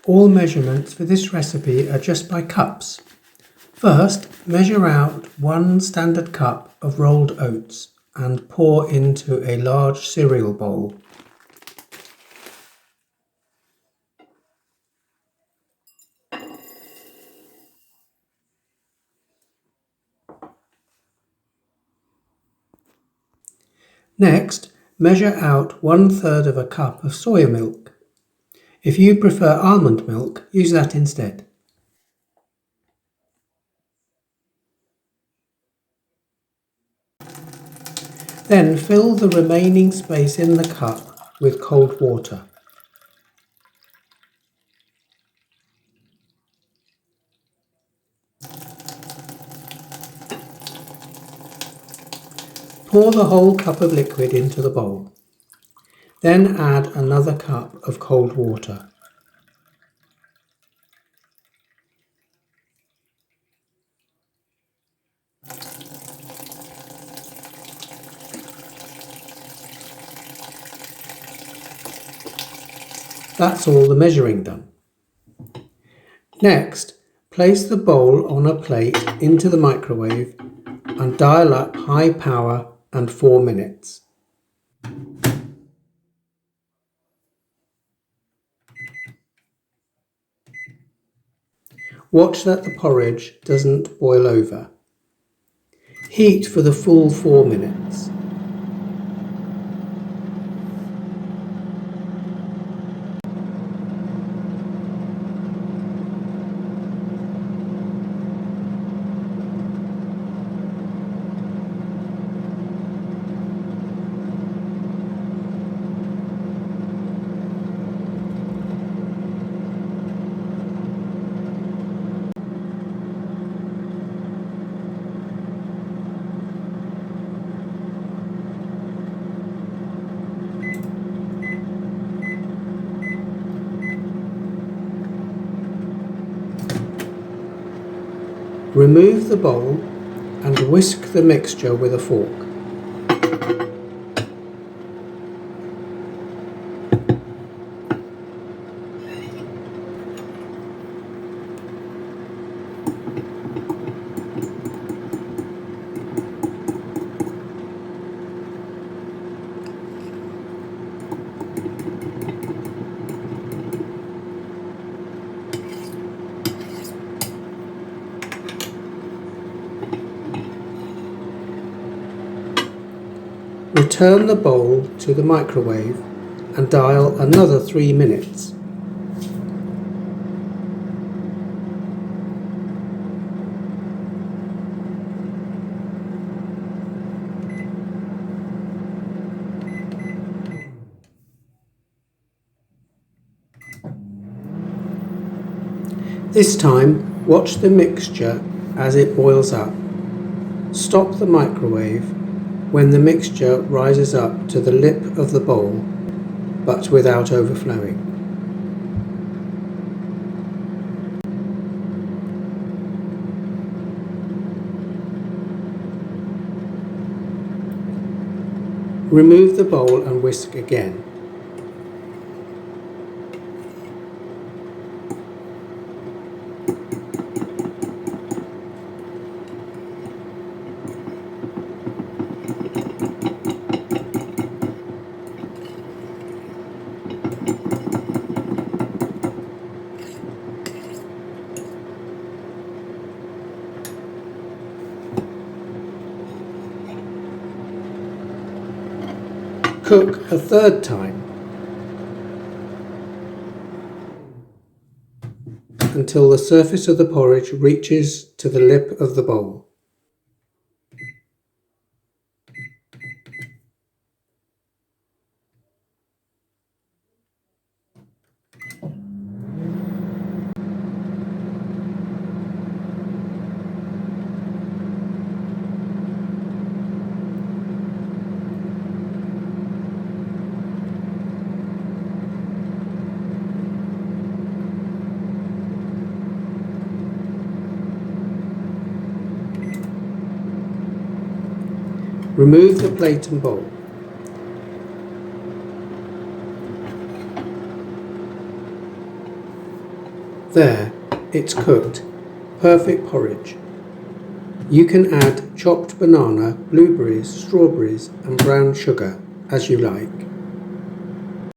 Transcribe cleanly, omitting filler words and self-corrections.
All measurements for this recipe are just by cups. First, measure out 1 standard cup of rolled oats and pour into a large cereal bowl. Next, measure out 1/3 of a cup of soya milk. If you prefer almond milk, use that instead. Then fill the remaining space in the cup with cold water. Pour the whole cup of liquid into the bowl. Then add another cup of cold water. That's all the measuring done. Next, place the bowl on a plate into the microwave and dial up high power and 4 minutes. Watch that the porridge doesn't boil over. Heat for the full 4 minutes. Remove the bowl and whisk the mixture with a fork. Return the bowl to the microwave and dial another 3 minutes. This time, watch the mixture as it boils up. Stop the microwave when the mixture rises up to the lip of the bowl, but without overflowing. Remove the bowl and whisk again. Cook a third time until the surface of the porridge reaches to the lip of the bowl. Remove the plate and bowl. There, it's cooked. Perfect porridge. You can add chopped banana, blueberries, strawberries and brown sugar as you like.